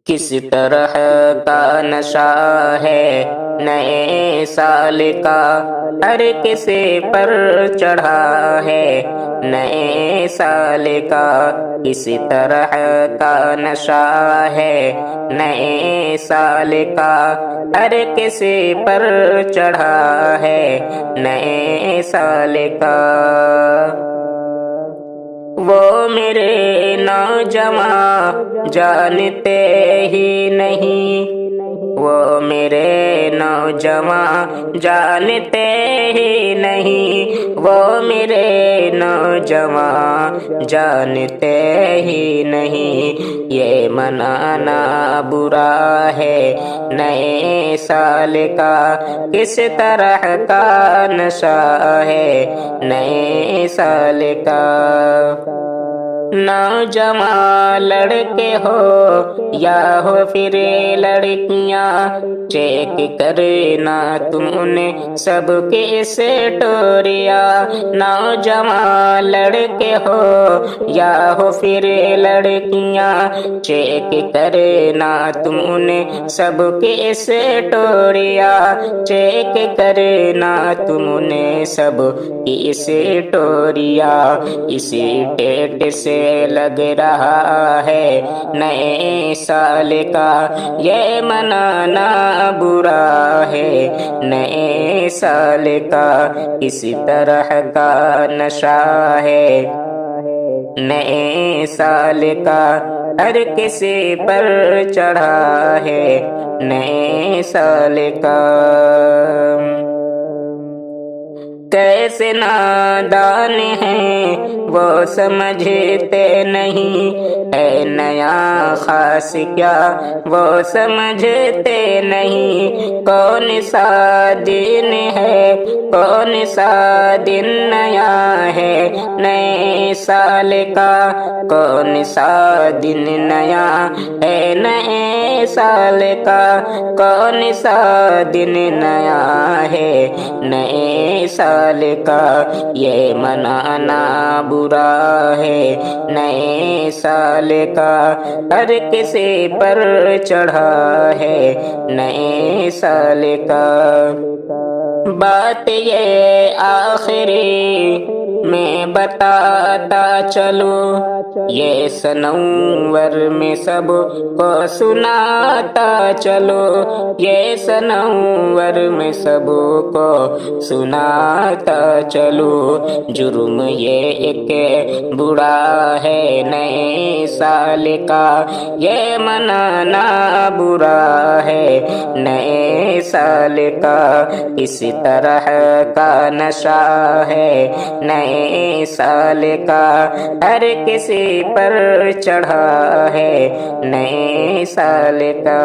کس طرح کا نشہ ہے نئے سال کا، ہر کسی پر چڑھا ہے نئے سال کا۔ کس طرح کا نشہ ہے نئے سال کا، ہر کسی پر چڑھا ہے نئے سال کا۔ وہ میرے نوجوان جانتے ہی نہیں، وہ میرے نوجوان جانتے ہی نہیں، وہ میرے نوجوان جانتے ہی نہیں۔ یہ منانا برا ہے نئے سال کا، کس طرح کا نشہ ہے نئے سال کا۔ نوجوان لڑکے ہو یا ہو پھر لڑکیاں، چیک کرنا تم نے سب کی اسٹوریاں۔ نوجوان لڑکے ہو یا ہو پھر لڑکیاں، چیک کرنا تم نے سب کی اسٹوریاں، چیک کرنا تم نے سب کی اسٹوریاں۔ اسی ڈیٹ سے لگ رہا ہے نئے سال کا، یہ منانا برا ہے نئے سال کا۔ کس طرح کا نشہ ہے نئے سال کا، ہر کسی پر چڑھا ہے نئے سال کا۔ کیسے نادان ہیں وہ سمجھتے نہیں، ہے نیا خاص کیا وہ سمجھتے نہیں۔ کون سا دن ہے کون سا دن نیا ہے نئے سال کا، کون سا دن نیا ہے نئے سال کا، کون سا دن نیا ہے نئے سال کا۔ یہ منانا برا ہے نئے سال کا، ہر کسی پر چڑھا ہے نئے سال کا۔ بات یہ آخری میں بتاتا چلوں، یہ سنور میں سب کو سناتا چلو، یہ سنور میں سب کو سناتا چلو۔ جرم یہ ایک بڑا ہے نئے سال کا، یہ منانا برا ہے نئے سال کا۔ اس طرح کا نشہ ہے نئے سال کا، ہر کسی پر چڑھا ہے نئے سال کا۔